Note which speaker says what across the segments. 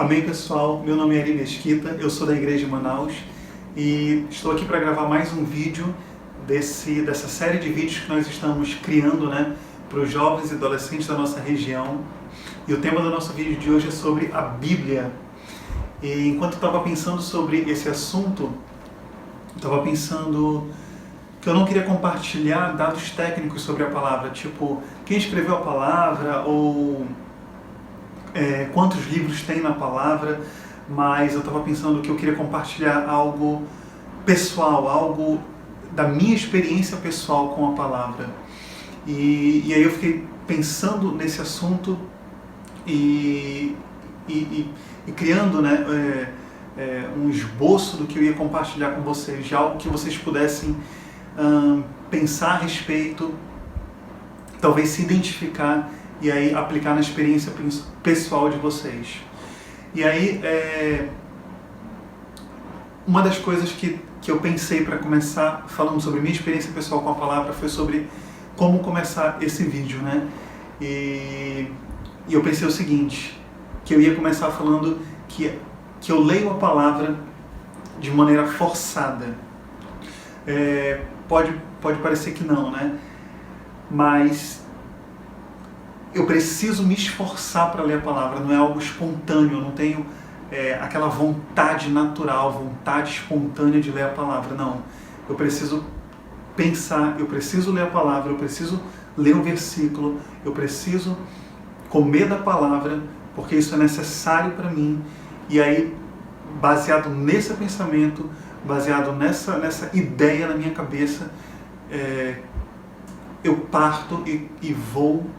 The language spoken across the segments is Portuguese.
Speaker 1: Amém, pessoal, meu nome é Ari Mesquita, eu sou da Igreja de Manaus e estou aqui para gravar mais um vídeo dessa série de vídeos que nós estamos criando, para os jovens e adolescentes da nossa região. E o tema do nosso vídeo de hoje é sobre a Bíblia. E enquanto eu estava pensando sobre esse assunto, eu estava pensando que eu não queria compartilhar dados técnicos sobre a palavra, tipo, quem escreveu a palavra ou quantos livros tem na palavra, mas eu estava pensando que eu queria compartilhar algo pessoal, algo da minha experiência pessoal com a palavra. E aí eu fiquei pensando nesse assunto e criando um esboço do que eu ia compartilhar com vocês, de algo que vocês pudessem pensar a respeito, talvez se identificar e aí aplicar na experiência pessoal de vocês. E aí, uma das coisas que eu pensei para começar falando sobre minha experiência pessoal com a palavra foi sobre como começar esse vídeo, E eu pensei o seguinte, que eu ia começar falando que eu leio a palavra de maneira forçada. Pode parecer que não, Mas eu preciso me esforçar para ler a palavra, não é algo espontâneo, eu não tenho aquela vontade natural, vontade espontânea de ler a palavra, não. Eu preciso pensar, eu preciso ler a palavra, eu preciso ler um versículo, eu preciso comer da palavra, porque isso é necessário para mim. E aí, baseado nesse pensamento, baseado nessa ideia na minha cabeça, eu parto e vou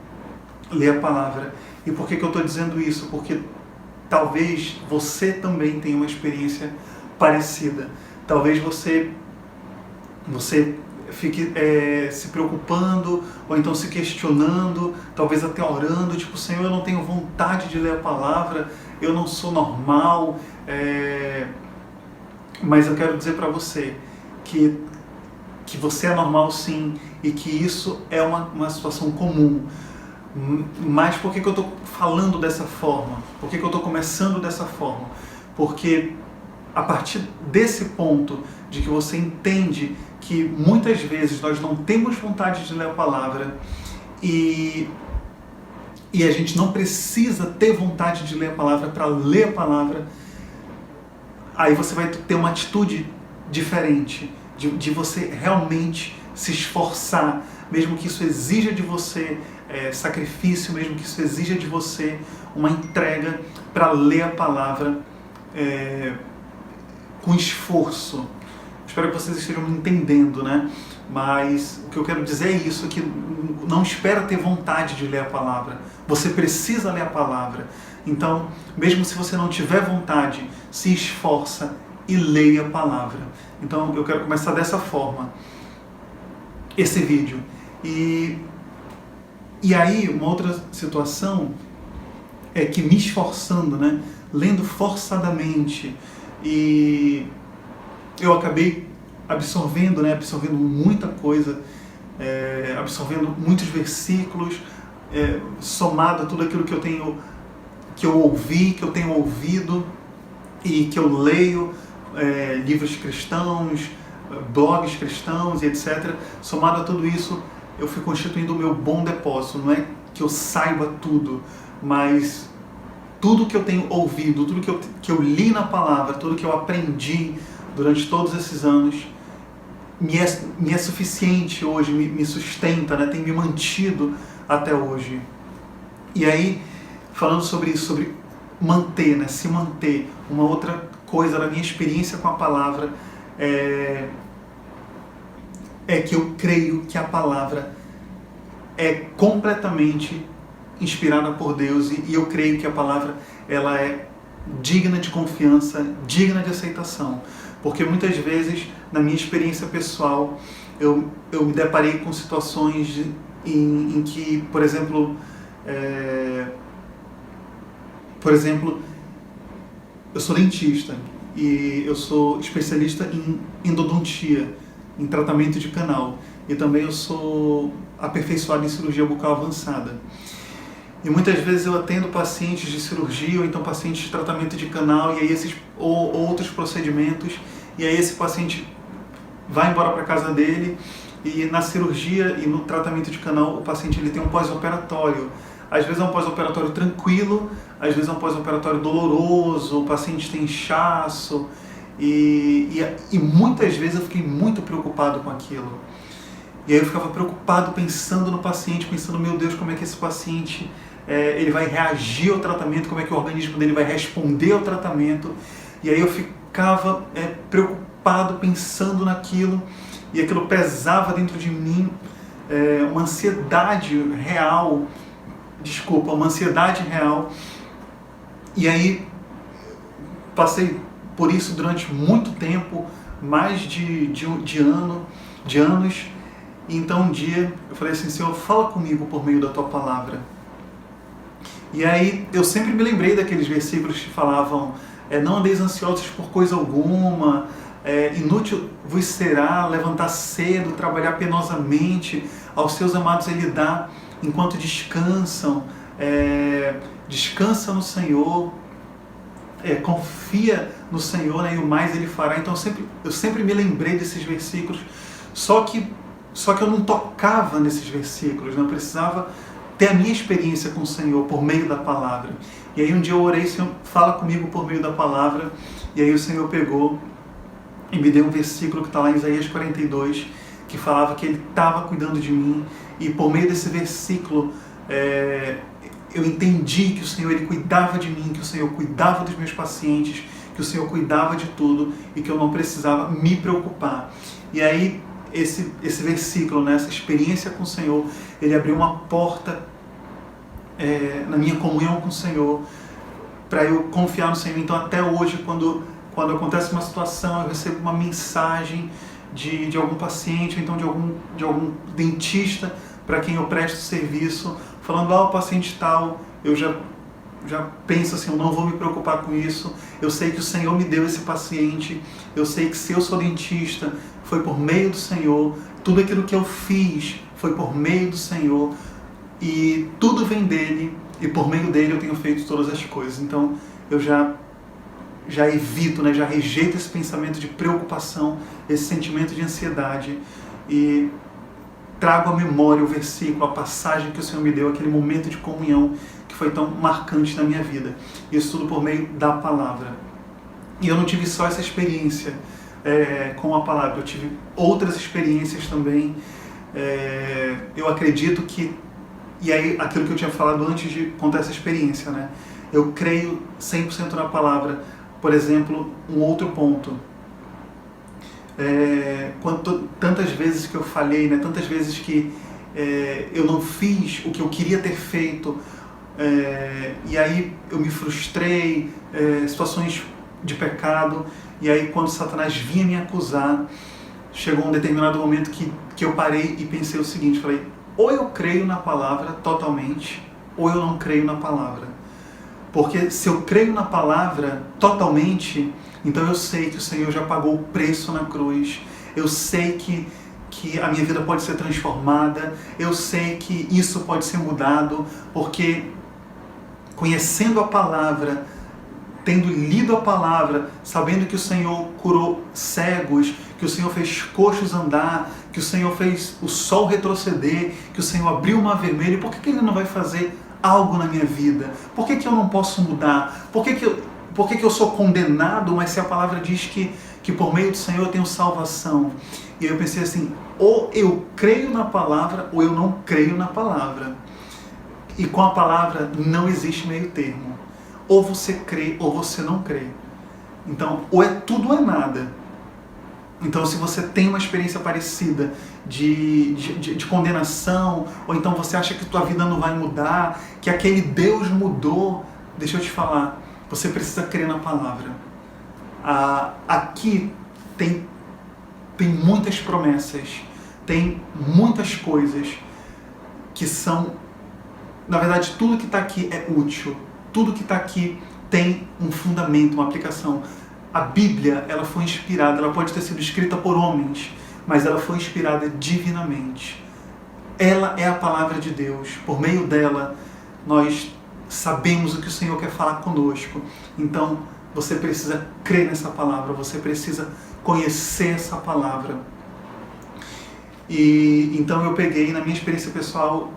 Speaker 1: ler a palavra. E por que eu estou dizendo isso? Porque talvez você também tenha uma experiência parecida. Talvez você fique se preocupando, ou então se questionando, talvez até orando, tipo, Senhor, eu não tenho vontade de ler a palavra, eu não sou normal, mas eu quero dizer para você que você é normal sim, e que isso é uma situação comum. Mas por que eu estou falando dessa forma? Por que eu estou começando dessa forma? Porque a partir desse ponto de que você entende que muitas vezes nós não temos vontade de ler a palavra e a gente não precisa ter vontade de ler a palavra para ler a palavra, aí você vai ter uma atitude diferente, de você realmente se esforçar, mesmo que isso exija de você sacrifício, mesmo que isso exija de você uma entrega para ler a palavra com esforço. Espero que vocês estejam me entendendo, Mas o que eu quero dizer é isso, que não espera ter vontade de ler a palavra. Você precisa ler a palavra. Então, mesmo se você não tiver vontade, se esforça e leia a palavra. Então, eu quero começar dessa forma esse vídeo. E aí, uma outra situação é que me esforçando, lendo forçadamente, e eu acabei absorvendo muita coisa, absorvendo muitos versículos, somado a tudo aquilo que eu ouvi, que eu tenho ouvido e que eu leio, livros cristãos, blogs cristãos e etc. Somado a tudo isso, eu fui constituindo o meu bom depósito. Não é que eu saiba tudo, mas tudo que eu tenho ouvido, tudo que eu li na palavra, tudo que eu aprendi durante todos esses anos, me é suficiente hoje, me sustenta, tem me mantido até hoje. E aí, falando sobre isso, sobre manter, se manter, uma outra coisa da minha experiência com a palavra é que eu creio que a palavra é completamente inspirada por Deus, e eu creio que a palavra ela é digna de confiança, digna de aceitação. Porque muitas vezes, na minha experiência pessoal, eu me deparei com situações em que, por exemplo, eu sou dentista e eu sou especialista em endodontia, em tratamento de canal, e também eu sou aperfeiçoado em cirurgia bucal avançada. E muitas vezes eu atendo pacientes de cirurgia ou então pacientes de tratamento de canal e aí ou outros procedimentos, e aí esse paciente vai embora para casa dele e na cirurgia e no tratamento de canal o paciente ele tem um pós-operatório. Às vezes é um pós-operatório tranquilo, às vezes é um pós-operatório doloroso, o paciente tem inchaço e muitas vezes eu fiquei muito preocupado com aquilo. E aí eu ficava preocupado pensando no paciente, pensando, meu Deus, como é que esse paciente ele vai reagir ao tratamento, como é que o organismo dele vai responder ao tratamento. E aí eu ficava preocupado pensando naquilo e aquilo pesava dentro de mim, uma ansiedade real. E aí passei por isso durante muito tempo, mais de anos. E então um dia eu falei assim, Senhor, fala comigo por meio da Tua Palavra. E aí eu sempre me lembrei daqueles versículos que falavam, não andeis ansiosos por coisa alguma, inútil vos será levantar cedo, trabalhar penosamente, aos seus amados Ele dá enquanto descansam, descansa no Senhor, confia no Senhor, né, e o mais Ele fará. Então eu sempre me lembrei desses versículos, só que eu não tocava nesses versículos, né? Eu precisava ter a minha experiência com o Senhor por meio da palavra. E aí um dia eu orei, Senhor, fala comigo por meio da palavra, e aí o Senhor pegou e me deu um versículo que está lá em Isaías 42, que falava que Ele estava cuidando de mim, e por meio desse versículo eu entendi que o Senhor Ele cuidava de mim, que o Senhor cuidava dos meus pacientes, que o Senhor cuidava de tudo e que eu não precisava me preocupar. E aí esse versículo, né, essa experiência com o Senhor, ele abriu uma porta na minha comunhão com o Senhor, para eu confiar no Senhor. Então até hoje, quando acontece uma situação, eu recebo uma mensagem de algum paciente, ou então de algum dentista para quem eu presto serviço, falando, o paciente tal, eu já penso assim, eu não vou me preocupar com isso, eu sei que o Senhor me deu esse paciente, eu sei que se eu sou dentista, foi por meio do Senhor, tudo aquilo que eu fiz foi por meio do Senhor, e tudo vem dele, e por meio dele eu tenho feito todas as coisas. Então eu já evito, né, já rejeito esse pensamento de preocupação, esse sentimento de ansiedade, e trago à memória o versículo, a passagem que o Senhor me deu, aquele momento de comunhão que foi tão marcante na minha vida. Isso tudo por meio da palavra. E eu não tive só essa experiência com a palavra, eu tive outras experiências também. Eu acredito que, e aí aquilo que eu tinha falado antes de contar essa experiência, né? Eu creio 100% na palavra. Por exemplo, um outro ponto. Tantas vezes que eu falhei, né? Tantas vezes que eu não fiz o que eu queria ter feito, e aí eu me frustrei, situações de pecado, e aí quando Satanás vinha me acusar, chegou um determinado momento que eu parei e pensei o seguinte, falei, ou eu creio na palavra totalmente, ou eu não creio na palavra. Porque se eu creio na palavra totalmente, então eu sei que o Senhor já pagou o preço na cruz, eu sei que a minha vida pode ser transformada, eu sei que isso pode ser mudado, porque conhecendo a palavra, tendo lido a palavra, sabendo que o Senhor curou cegos, que o Senhor fez coxos andar, que o Senhor fez o sol retroceder, que o Senhor abriu o mar vermelho, por que Ele não vai fazer algo na minha vida? Por que eu não posso mudar? Por que eu sou condenado, mas se a palavra diz que por meio do Senhor eu tenho salvação? E eu pensei assim, ou eu creio na palavra, ou eu não creio na palavra. E com a palavra não existe meio termo. Ou você crê, ou você não crê. Então, ou é tudo ou é nada. Então, se você tem uma experiência parecida de condenação, ou então você acha que tua vida não vai mudar, que aquele Deus mudou, deixa eu te falar, você precisa crer na palavra. Aqui tem muitas promessas, tem muitas coisas que são, na verdade, tudo que está aqui é útil, tudo que está aqui tem um fundamento, uma aplicação. A Bíblia, ela foi inspirada, ela pode ter sido escrita por homens, mas ela foi inspirada divinamente. Ela é a palavra de Deus. Por meio dela, nós sabemos o que o Senhor quer falar conosco. Então, você precisa crer nessa palavra, você precisa conhecer essa palavra. E então eu peguei, na minha experiência pessoal,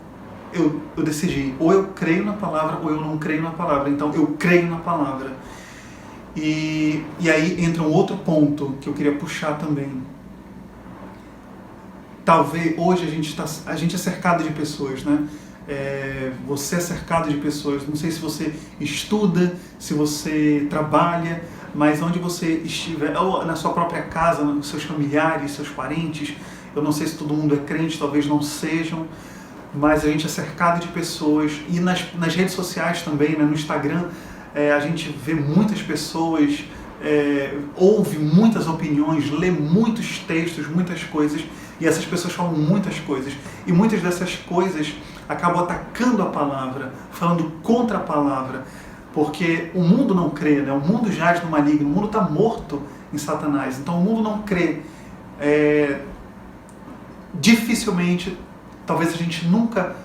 Speaker 1: eu decidi, ou eu creio na palavra ou eu não creio na palavra. Então eu creio na palavra. E aí entra um outro ponto que eu queria puxar também. Talvez hoje a gente é cercado de pessoas, né? Você é cercado de pessoas. Não sei se você estuda, se você trabalha, mas onde você estiver, ou na sua própria casa, nos seus familiares, seus parentes. Eu não sei se todo mundo é crente, talvez não sejam, mas a gente é cercado de pessoas. E nas redes sociais também, né, no Instagram, a gente vê muitas pessoas, ouve muitas opiniões, lê muitos textos, muitas coisas, e essas pessoas falam muitas coisas. E muitas dessas coisas acabam atacando a palavra, falando contra a palavra, porque o mundo não crê, né? O mundo jaz no maligno, o mundo está morto em Satanás, então o mundo não crê. Dificilmente, talvez a gente nunca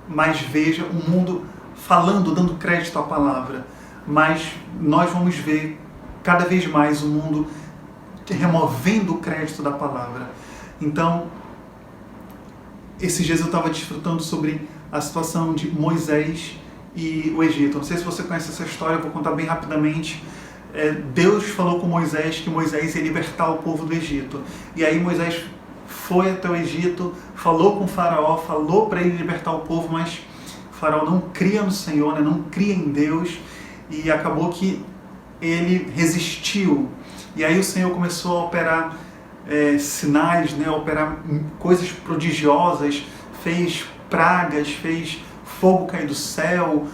Speaker 1: mais veja um mundo falando, dando crédito à palavra, mas nós vamos ver cada vez mais o mundo removendo o crédito da palavra. Então, esses dias eu estava desfrutando sobre a situação de Moisés e o Egito. Não sei se você conhece essa história, eu vou contar bem rapidamente. Deus falou com Moisés que Moisés ia libertar o povo do Egito. E aí Moisés foi até o Egito, falou com o faraó, falou para ele libertar o povo, mas o faraó não cria no Senhor, né? Não cria em Deus, e acabou que ele resistiu. E aí o Senhor começou a operar sinais, né? A operar coisas prodigiosas, fez pragas, fez fogo cair do céu,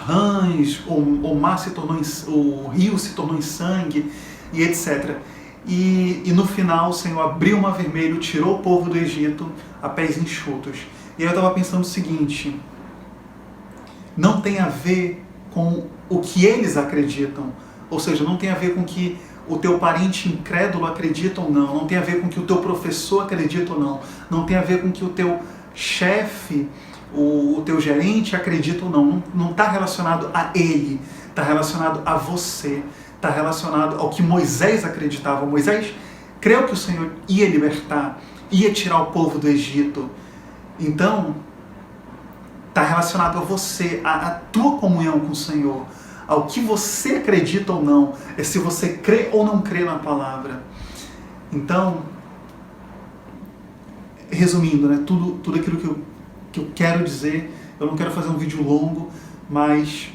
Speaker 1: rãs, o mar se tornou o rio se tornou em sangue, e etc. E no final o Senhor abriu o mar vermelho, tirou o povo do Egito a pés enxutos. E aí eu estava pensando o seguinte: não tem a ver com o que eles acreditam, ou seja, não tem a ver com o que o teu parente incrédulo acredita ou não, não tem a ver com o que o teu professor acredita ou não, não tem a ver com o que o teu chefe, o teu gerente acredita ou não, não está relacionado a ele, está relacionado a você. Está relacionado ao que Moisés acreditava. Moisés creu que o Senhor ia libertar, ia tirar o povo do Egito. Então, está relacionado a você, a tua comunhão com o Senhor, ao que você acredita ou não, é se você crê ou não crê na palavra. Então, resumindo, né, tudo aquilo que eu quero dizer, eu não quero fazer um vídeo longo, mas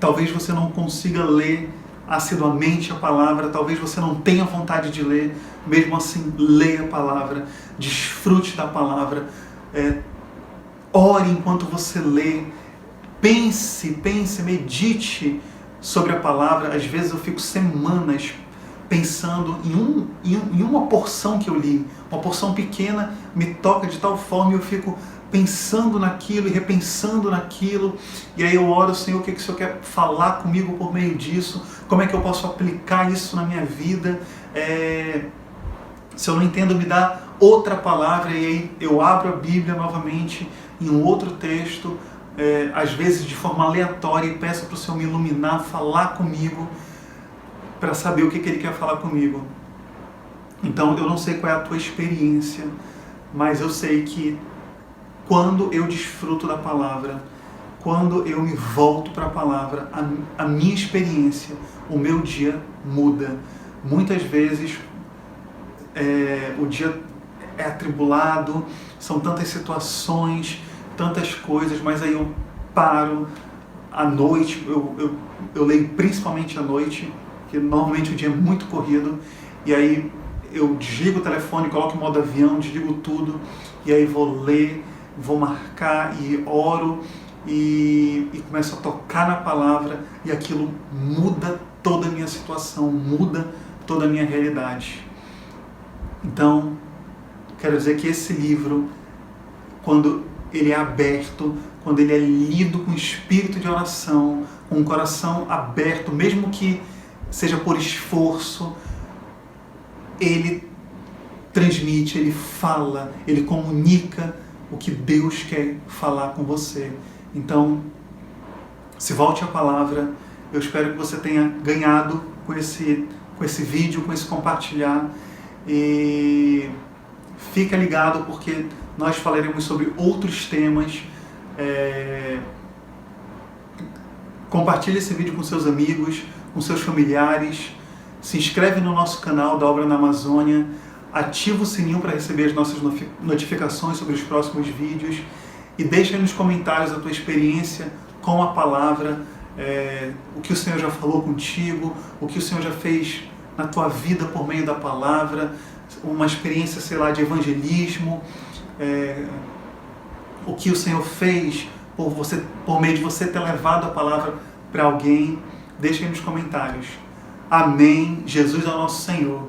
Speaker 1: talvez você não consiga ler assiduamente a palavra, talvez você não tenha vontade de ler, mesmo assim, leia a palavra, desfrute da palavra, ore enquanto você lê, pense, medite sobre a palavra. Às vezes eu fico semanas pensando em uma porção que eu li, uma porção pequena me toca de tal forma e eu fico pensando naquilo e repensando naquilo, e aí eu oro: Senhor, o que o Senhor quer falar comigo por meio disso? Como é que eu posso aplicar isso na minha vida? Se eu não entendo, me dá outra palavra, e aí eu abro a Bíblia novamente em um outro texto, às vezes de forma aleatória, e peço para o Senhor me iluminar, falar comigo, para saber o que Ele quer falar comigo. Então eu não sei qual é a tua experiência, mas eu sei que quando eu desfruto da palavra, quando eu me volto para a palavra, a minha experiência, o meu dia muda. Muitas vezes o dia é atribulado, são tantas situações, tantas coisas, mas aí eu paro à noite, eu leio principalmente à noite, porque normalmente o dia é muito corrido, e aí eu desligo o telefone, coloco em modo avião, desligo tudo, e aí vou ler, vou marcar e oro e começo a tocar na palavra, e aquilo muda toda a minha situação, muda toda a minha realidade. Então, quero dizer que esse livro, quando ele é aberto, quando ele é lido com espírito de oração, com o coração aberto, mesmo que seja por esforço, ele transmite, ele fala, ele comunica o que Deus quer falar com você. Então, se volte à palavra. Eu espero que você tenha ganhado com esse vídeo, com esse compartilhar. E fica ligado, porque nós falaremos sobre outros temas. Compartilhe esse vídeo com seus amigos, com seus familiares. Se inscreve no nosso canal da Obra na Amazônia. Ativa o sininho para receber as nossas notificações sobre os próximos vídeos. E deixa aí nos comentários a tua experiência com a palavra, o que o Senhor já falou contigo, o que o Senhor já fez na tua vida por meio da palavra, uma experiência, sei lá, de evangelismo, o que o Senhor fez por meio de você ter levado a palavra para alguém. Deixa aí nos comentários. Amém. Jesus é o nosso Senhor.